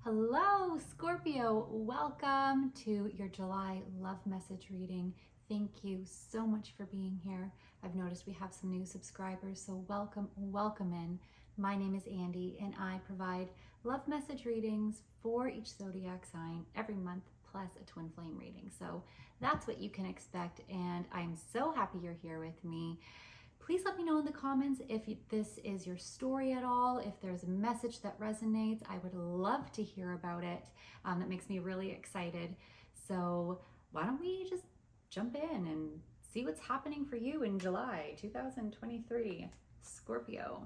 Hello, Scorpio. Welcome to your July love message reading. Thank you so much for being here. I've noticed we have some new subscribers, so welcome in. My name is Andi, and I provide love message readings for each zodiac sign every month, plus a twin flame reading. So that's what you can expect, and I'm so happy you're here with me. Please let me know in the comments if this is your story at all, if there's a message that resonates. I would love to hear about it. That makes me really excited. So why don't we just jump in and see what's happening for you in July 2023. Scorpio.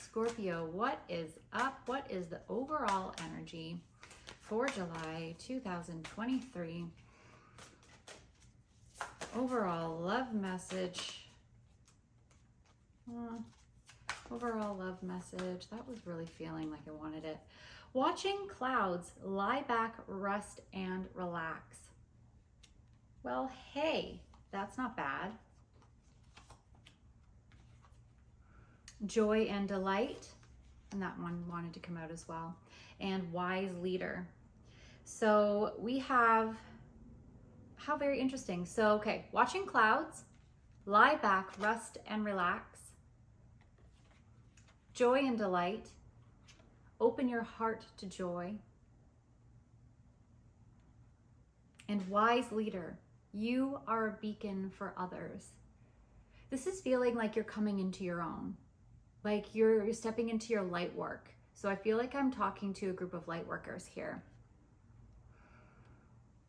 Scorpio, what is up? What is the overall energy for July 2023? Overall love message. Overall love message. That was really feeling like I wanted it. Watching clouds, lie back, rest, and relax. Well, hey, that's not bad. Joy and delight, and that one wanted to come out as well. And wise leader. So we have, how very interesting. So, okay, watching clouds, lie back, rest, and relax. Joy and delight. Open your heart to joy. And wise leader. You are a beacon for others. This is feeling like you're coming into your own. Like you're stepping into your light work. So I feel like I'm talking to a group of light workers here.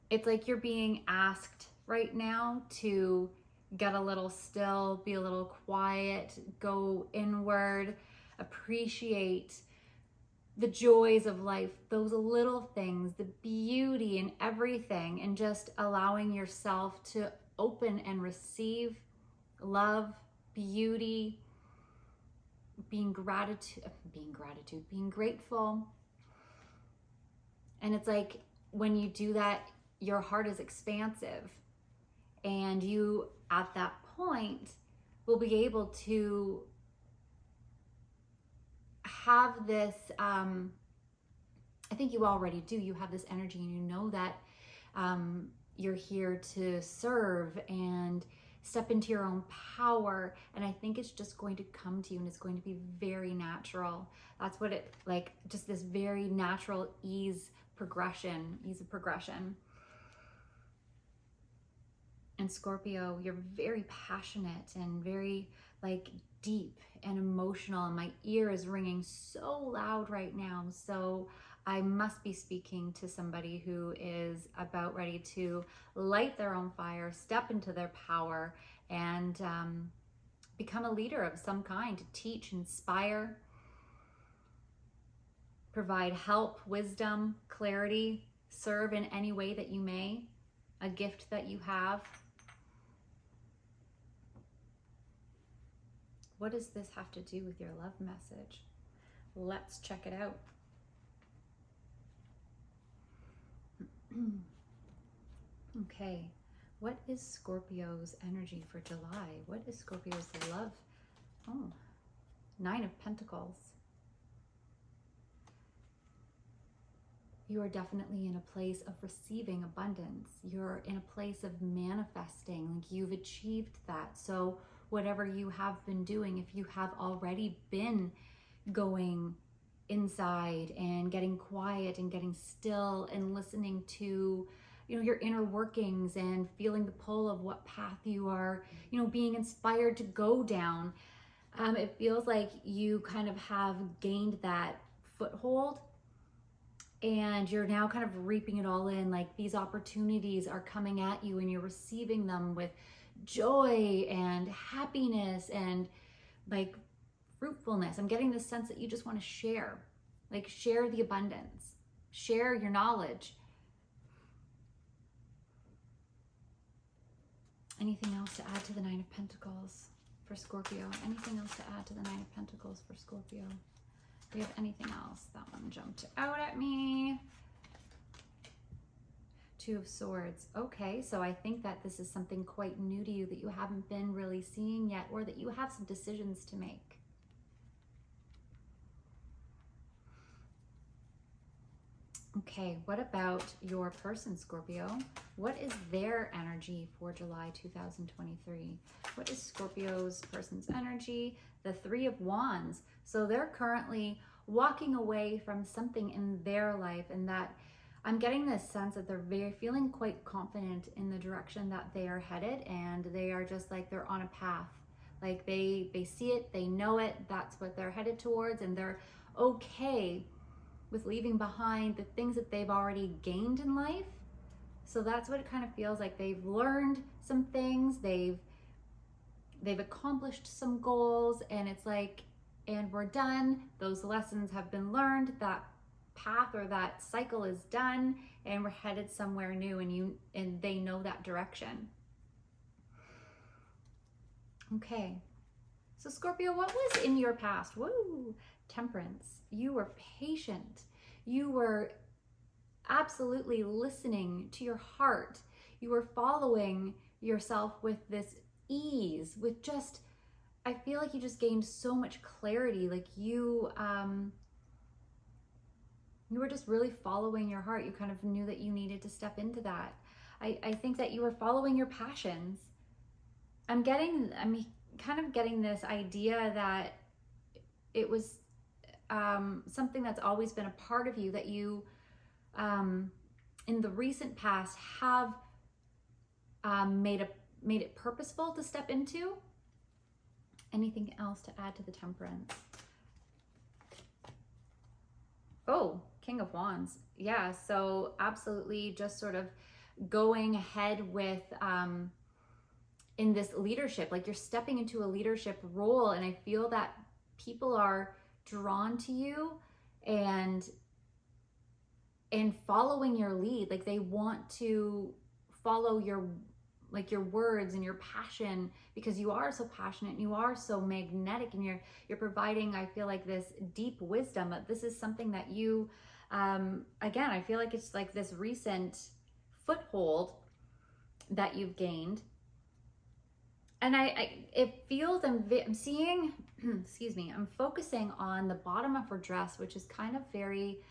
It's like you're being asked right now to get a little still, be a little quiet, go inward, appreciate the joys of life, those little things, the beauty in everything, and just allowing yourself to open and receive love, beauty, being grateful. And it's like when you do that, your heart is expansive, and you at that point will be able to have this, I think you already do, you have this energy, and you know that you're here to serve and step into your own power. And I think it's just going to come to you, and it's going to be very natural. That's what it, like, just this very natural ease of progression. And Scorpio, you're very passionate and very like deep and emotional, and my ear is ringing so loud right now. So I must be speaking to somebody who is about ready to light their own fire, step into their power, and become a leader of some kind, to teach, inspire, provide help, wisdom, clarity, serve in any way that you may, a gift that you have. What does this have to do with your love message? Let's check it out. Okay, what is Scorpio's energy for July? What is Scorpio's love? Oh, 9 of Pentacles. You are definitely in a place of receiving abundance. You're in a place of manifesting, like you've achieved that. So whatever you have been doing, if you have already been going inside and getting quiet and getting still and listening to, your inner workings and feeling the pull of what path you are, being inspired to go down, it feels like you kind of have gained that foothold, and you're now kind of reaping it all in. Like these opportunities are coming at you, and you're receiving them with joy and happiness and like fruitfulness. I'm getting this sense that you just want to share the abundance, share your knowledge. Anything else to add to the 9 of Pentacles for Scorpio? Anything else to add to the 9 of Pentacles for Scorpio? Do we have anything else? That one jumped out at me. 2 of Swords. Okay, so I think that this is something quite new to you that you haven't been really seeing yet, or that you have some decisions to make. Okay, what about your person, Scorpio? What is their energy for July 2023? What is Scorpio's person's energy? The Three of Wands. So they're currently walking away from something in their life, and that I'm getting this sense that they're very feeling quite confident in the direction that they are headed, and they are just like they're on a path. Like they see it, they know it, that's what they're headed towards, and they're okay with leaving behind the things that they've already gained in life. So that's what it kind of feels like. They've learned some things, they've accomplished some goals, and it's like, and we're done. Those lessons have been learned, that path or that cycle is done, and we're headed somewhere new, and they know that direction. Okay. So Scorpio, what was in your past? Woo! Temperance. You were patient. You were absolutely listening to your heart. You were following yourself with this ease, with just, I feel like you just gained so much clarity. Like you were just really following your heart. You kind of knew that you needed to step into that. I think that you were following your passions. I'm kind of getting this idea that it was something that's always been a part of you, that you in the recent past have made it purposeful to step into. Anything else to add to the Temperance? Oh, King of Wands. Yeah, so absolutely just sort of going ahead with in this leadership, like you're stepping into a leadership role, and I feel that people are drawn to you and following your lead. Like they want to follow your words and your passion, because you are so passionate and you are so magnetic, and you're providing, I feel like, this deep wisdom. This is something that you again, I feel like it's like this recent foothold that you've gained. And it feels, I'm seeing, excuse me, I'm focusing on the bottom of her dress, which is kind of very,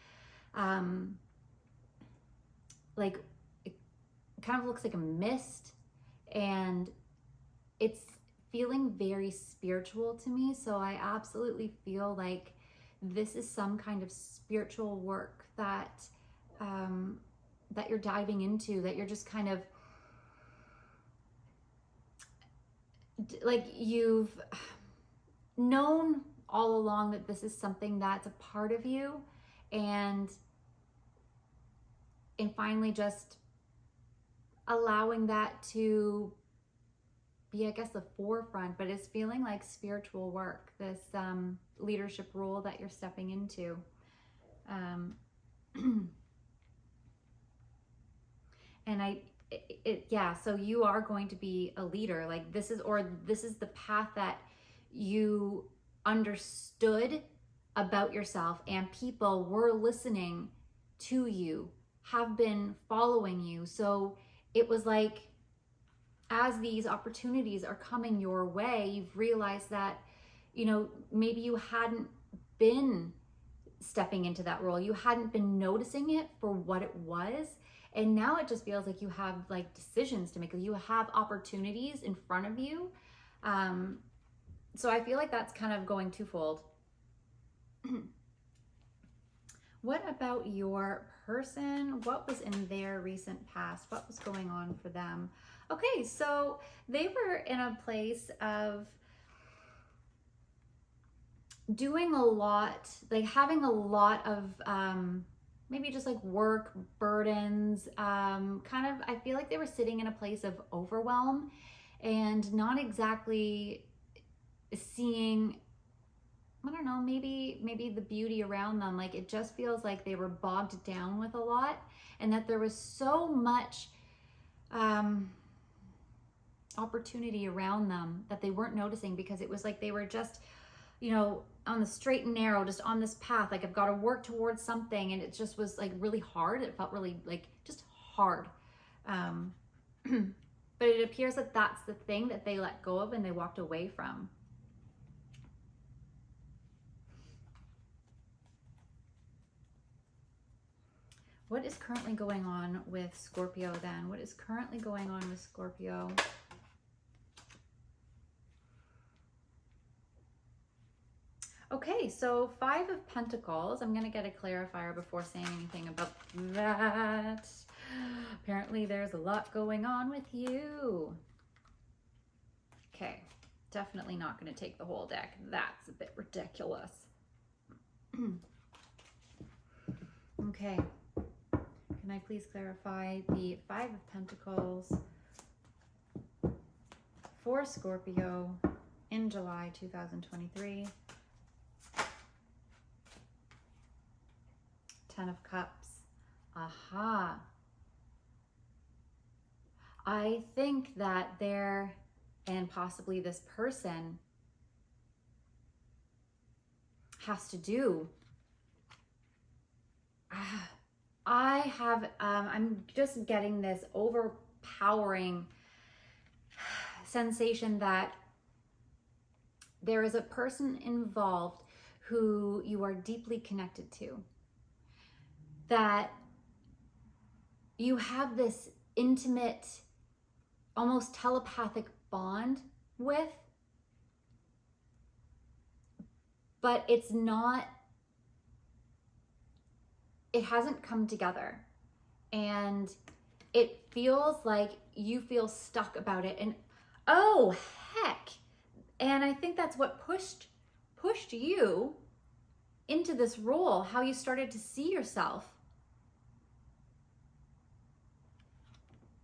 like, it kind of looks like a mist, and it's feeling very spiritual to me. So I absolutely feel like this is some kind of spiritual work that, that you're diving into, that you're just kind of, like you've known all along that this is something that's a part of you, and finally just allowing that to be, I guess, the forefront. But it's feeling like spiritual work, this leadership role that you're stepping into. And yeah, so you are going to be a leader. Like this is the path that you understood about yourself, and people were listening to you, have been following you. So it was like, as these opportunities are coming your way, you've realized that, you know, maybe you hadn't been stepping into that role. You hadn't been noticing it for what it was. And now it just feels like you have like decisions to make. You have opportunities in front of you. So I feel like that's kind of going twofold. What about your person? What was in their recent past? What was going on for them? Okay, so they were in a place of doing a lot, like having a lot of maybe just like work burdens, kind of, I feel like they were sitting in a place of overwhelm and not exactly seeing, I don't know, maybe the beauty around them. Like it just feels like they were bogged down with a lot, and that there was so much opportunity around them that they weren't noticing, because it was like they were just, you know, on the straight and narrow, just on this path, like I've got to work towards something, and it just was like really hard. It felt really like just hard. But it appears that that's the thing that they let go of and they walked away from. What is currently going on with Scorpio then? What is currently going on with Scorpio? Okay, so 5 of Pentacles. I'm going to get a clarifier before saying anything about that. Apparently there's a lot going on with you. Okay, definitely not going to take the whole deck. That's a bit ridiculous. Okay, can I please clarify the 5 of Pentacles for Scorpio in July 2023? 10 of Cups. Aha. I think that there, and possibly this person, has to do. I'm just getting this overpowering sensation that there is a person involved who you are deeply connected to, that you have this intimate, almost telepathic bond with, but it's not, it hasn't come together, and it feels like you feel stuck about it, and oh heck, and I think that's what pushed you into this role, how you started to see yourself.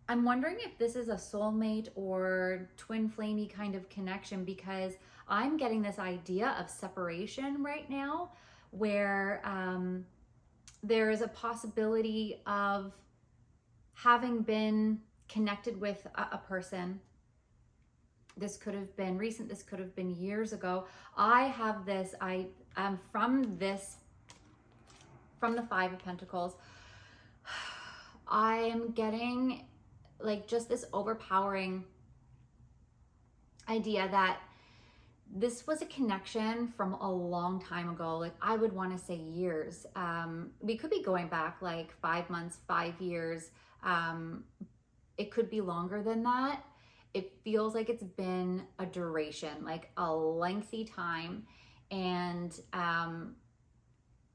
I'm wondering if this is a soulmate or twin flamey kind of connection, because I'm getting this idea of separation right now, where there is a possibility of having been connected with a person. This could have been recent, this could have been years ago. I have this, from the 5 of Pentacles, I'm getting like just this overpowering idea that this was a connection from a long time ago. Like, I would want to say years. We could be going back like 5 months, 5 years. It could be longer than that. It feels like it's been a duration, like a lengthy time. And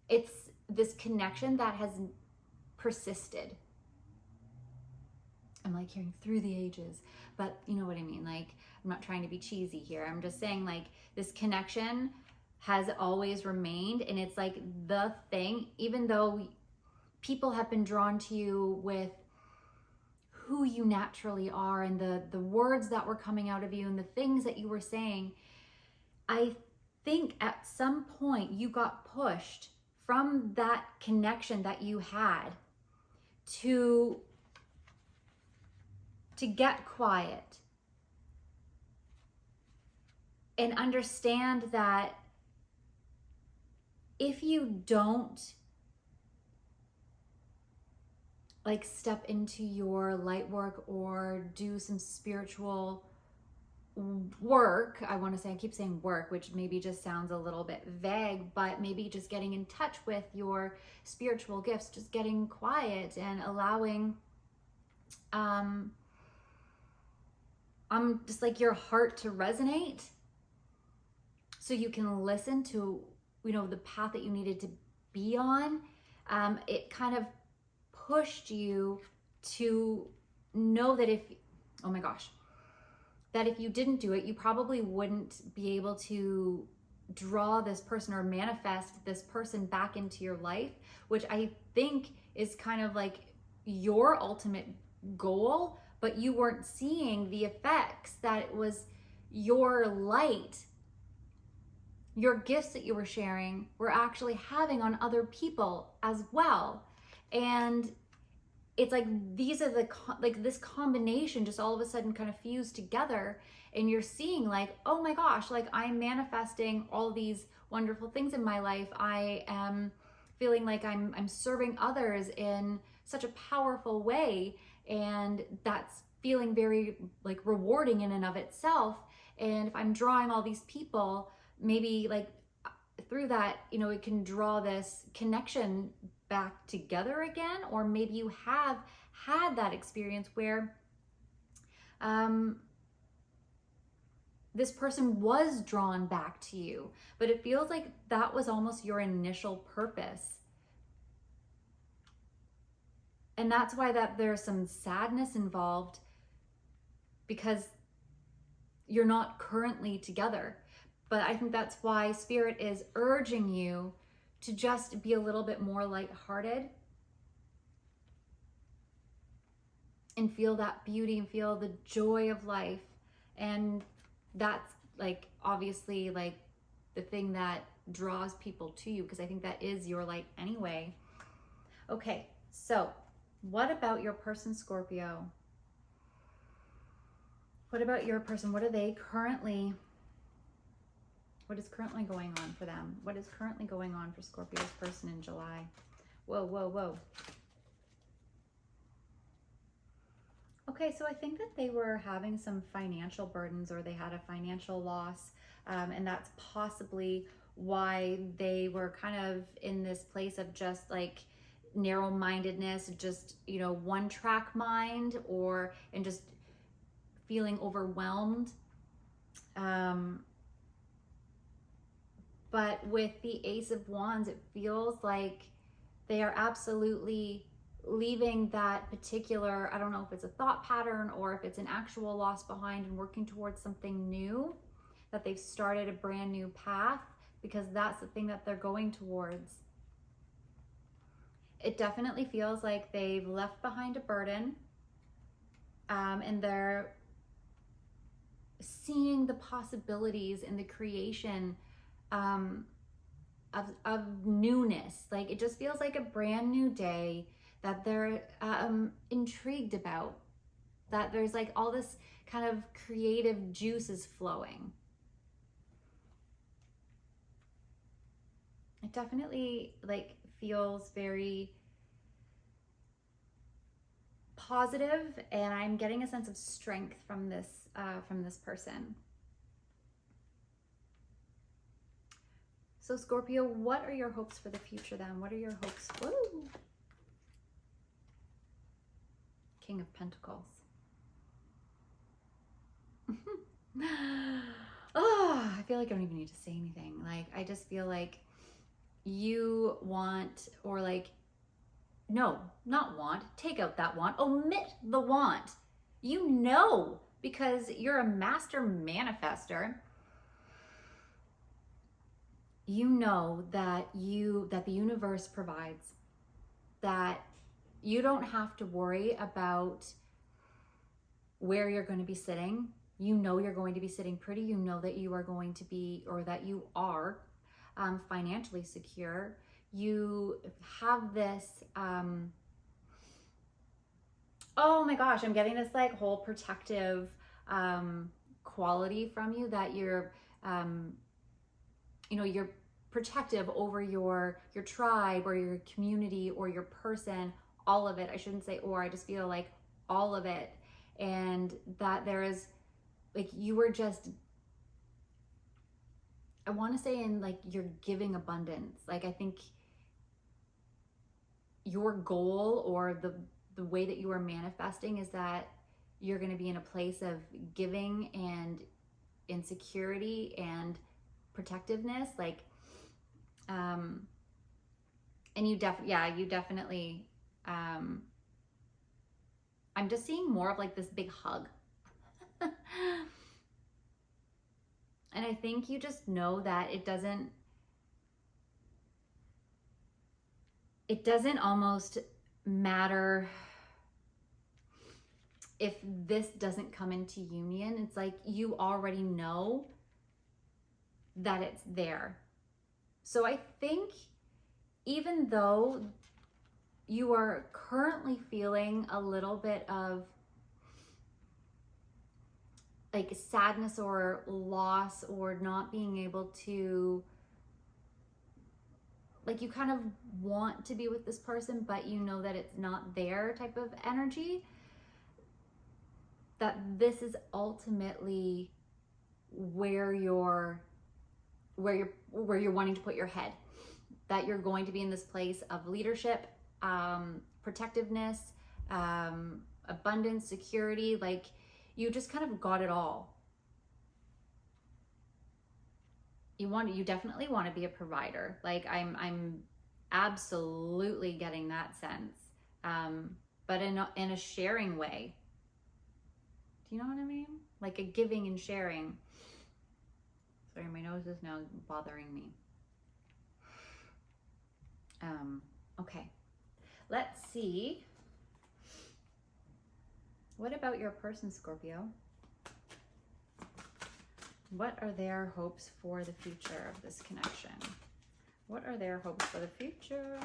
it's this connection that has persisted. I'm like hearing through the ages, but you know what I mean? Like, I'm not trying to be cheesy here. I'm just saying, like, this connection has always remained, and it's like the thing, even though people have been drawn to you with who you naturally are and the words that were coming out of you and the things that you were saying, I think at some point you got pushed from that connection that you had to get quiet and understand that if you don't like step into your light work or do some spiritual work, I want to say, I keep saying work, which maybe just sounds a little bit vague, but maybe just getting in touch with your spiritual gifts, just getting quiet and allowing just like your heart to resonate, so you can listen to, you know, the path that you needed to be on. It kind of pushed you to know that if, oh my gosh, that if you didn't do it, you probably wouldn't be able to draw this person or manifest this person back into your life, which I think is kind of like your ultimate goal, but you weren't seeing the effects that it was your light, your gifts that you were sharing were actually having on other people as well. And it's like these are like this combination just all of a sudden kind of fused together, and you're seeing like, oh my gosh, like I'm manifesting all these wonderful things in my life. I am feeling like I'm serving others in such a powerful way, and that's feeling very like rewarding in and of itself. And if I'm drawing all these people, maybe like through that, you know, it can draw this connection back together again, or maybe you have had that experience where this person was drawn back to you, but it feels like that was almost your initial purpose. And that's why that there's some sadness involved, because you're not currently together. But I think that's why Spirit is urging you to just be a little bit more lighthearted and feel that beauty and feel the joy of life. And that's like obviously like the thing that draws people to you, because I think that is your light anyway. Okay, so what about your person, Scorpio? What about your person? What are they currently, what is currently going on for them? What is currently going on for Scorpio's person in July? Whoa, whoa, whoa. Okay, so I think that they were having some financial burdens, or they had a financial loss, and that's possibly why they were kind of in this place of just like narrow-mindedness, just, you know, one-track mind, or and just feeling overwhelmed. But with the Ace of Wands, it feels like they are absolutely leaving that particular, I don't know if it's a thought pattern or if it's an actual loss behind, and working towards something new, that they've started a brand new path, because that's the thing that they're going towards. It definitely feels like they've left behind a burden, and they're seeing the possibilities in the creation of newness. Like, it just feels like a brand new day that they're intrigued about, that there's like all this kind of creative juices flowing. It definitely like feels very positive, and I'm getting a sense of strength from this person. So Scorpio, what are your hopes for the future then? What are your hopes? Woo! King of Pentacles. Oh, I feel like I don't even need to say anything. Like, I just feel like you want, or like, no, not want, take out that want, omit the want. You know, because you're a master manifester, you know that the universe provides, that you don't have to worry about where you're going to be sitting. You know you're going to be sitting pretty. You know that you are going to be, or that you are financially secure. You have this, oh my gosh, I'm getting this like whole protective quality from you, that you're, you know, you're protective over your tribe or your community or your person, all of it. I shouldn't say or, I just feel like all of it. And that there is like, you were just, I want to say, in like, you're giving abundance. Like, I think your goal, or the way that you are manifesting, is that you're going to be in a place of giving and insecurity and protectiveness, like, and you definitely, I'm just seeing more of like this big hug. And I think you just know that it doesn't almost matter if this doesn't come into union. It's like you already know that it's there. So I think even though you are currently feeling a little bit of like sadness or loss, or not being able to, like, you kind of want to be with this person, but you know that it's not their type of energy, that this is ultimately where your where you're wanting to put your head, that you're going to be in this place of leadership, protectiveness, abundance, security. Like you just kind of got it all. You definitely want to be a provider. Like I'm absolutely getting that sense, but in a sharing way. Do you know what I mean? Like a giving and sharing. Sorry, my nose is now bothering me. Okay, let's see. What about your person, Scorpio? What are their hopes for the future of this connection? What are their hopes for the future?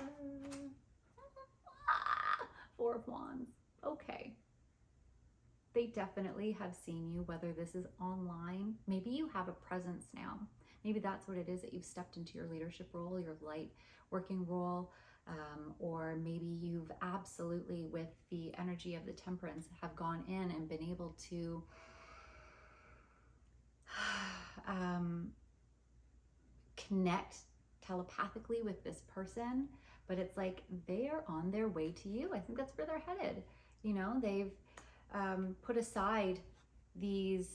Four of Wands. Okay. They definitely have seen you, whether this is online. Maybe you have a presence now. Maybe that's what it is, that you've stepped into your leadership role, your light working role, or maybe you've absolutely, with the energy of the Temperance, have gone in and been able to connect telepathically with this person, but it's like they are on their way to you. I think that's where they're headed. You know, they've put aside these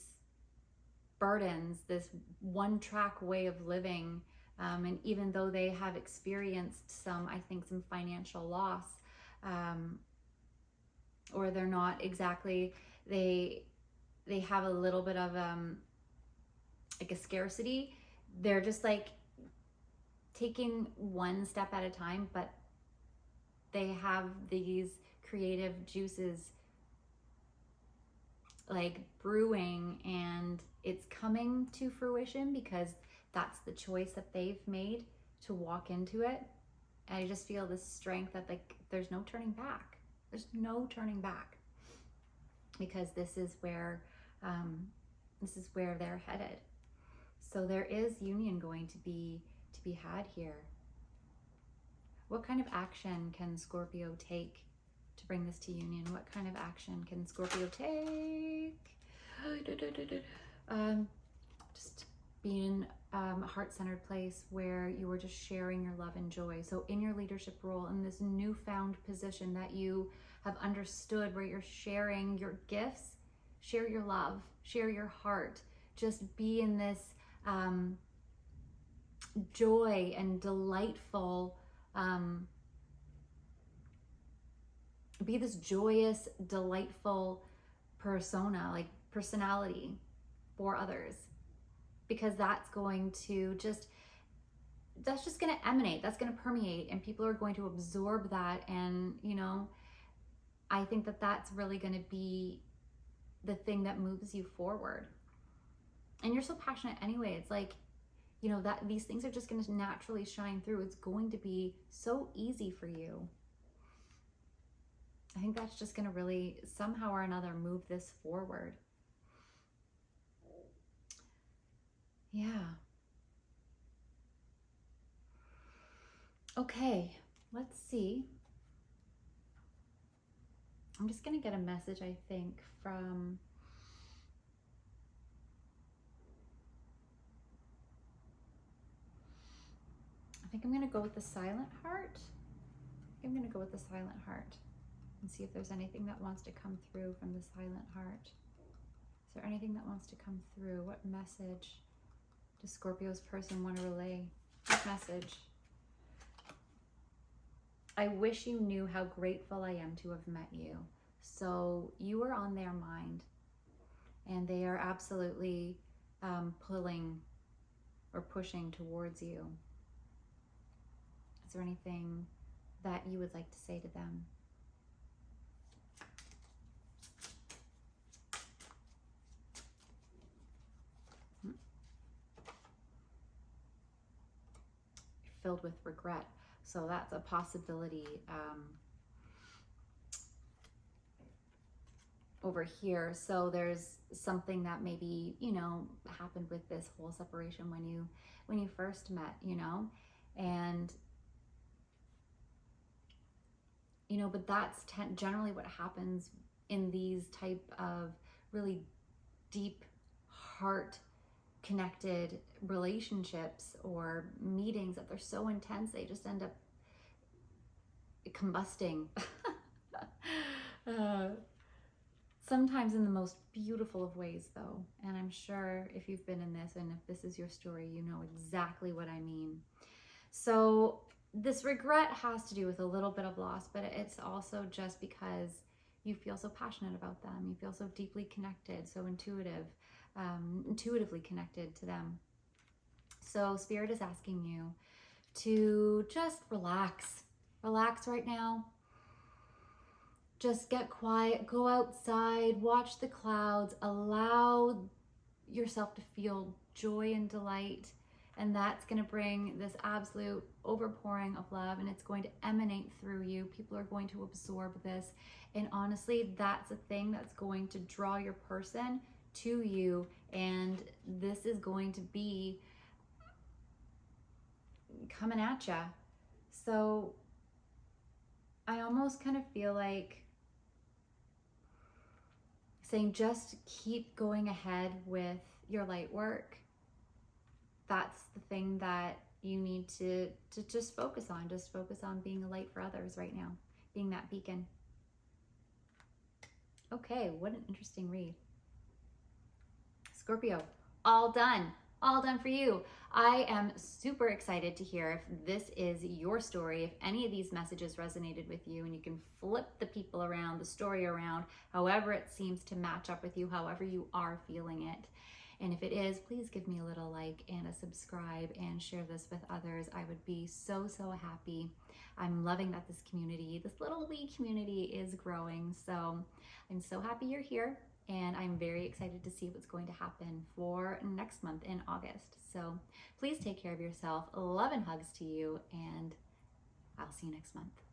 burdens, this one-track way of living, and even though they have experienced some, I think, some financial loss, or they're not exactly, they have a little bit of like a scarcity. They're just like taking one step at a time, but they have these creative juices like brewing, and it's coming to fruition because that's the choice that they've made to walk into it. And I just feel this strength that like there's no turning back. There's no turning back, because this is where they're headed. So there is union going to be had here. What kind of action can Scorpio take to bring this to union? What kind of action can Scorpio take? Just be in a heart-centered place where you are just sharing your love and joy. So in your leadership role, in this newfound position that you have understood, where you're sharing your gifts, share your love, share your heart, just be in this joy and delightful, be this joyous, delightful persona, like personality for others, because that's going to that's just going to emanate, that's going to permeate, and people are going to absorb that. And, you know, I think that that's really going to be the thing that moves you forward. And you're so passionate anyway. It's like, you know, that these things are just going to naturally shine through. It's going to be so easy for you. I think that's just going to really somehow or another move this forward. Yeah. Okay, let's see. I'm just going to get a message, I think, from I think I'm going to go with the silent heart. I'm going to go with the silent heart and see if there's anything that wants to come through from the silent heart. Is there anything that wants to come through? What message does Scorpio's person want to relay? What message? I wish you knew how grateful I am to have met you. So you are on their mind, and they are absolutely pulling or pushing towards you. Is there anything that you would like to say to them? You're filled with regret. So that's a possibility over here. So there's something that maybe, you know, happened with this whole separation when you first met, you know, and you know, but that's generally what happens in these type of really deep heart connected relationships or meetings that they're so intense they just end up combusting. Sometimes in the most beautiful of ways though, and I'm sure if you've been in this and if this is your story, you know exactly what I mean. So this regret has to do with a little bit of loss, but it's also just because you feel so passionate about them, you feel so deeply connected, so intuitively connected to them. So Spirit is asking you to just relax right now. Just get quiet, go outside, watch the clouds, allow yourself to feel joy and delight. And that's going to bring this absolute overpouring of love, and it's going to emanate through you. People are going to absorb this. And honestly, that's a thing that's going to draw your person to you. And this is going to be coming at you. So I almost kind of feel like saying just keep going ahead with your light work. That's the thing that you need to just focus on. Just focus on being a light for others right now, being that beacon. Okay, what an interesting read. Scorpio, all done for you. I am super excited to hear if this is your story, if any of these messages resonated with you, and you can flip the people around, the story around, however it seems to match up with you, however you are feeling it. And if it is, please give me a little like and a subscribe and share this with others. I would be so happy. I'm loving that this community, this little wee community, is growing. So I'm so happy you're here. And I'm very excited to see what's going to happen for next month in August. So please take care of yourself. Love and hugs to you, and I'll see you next month.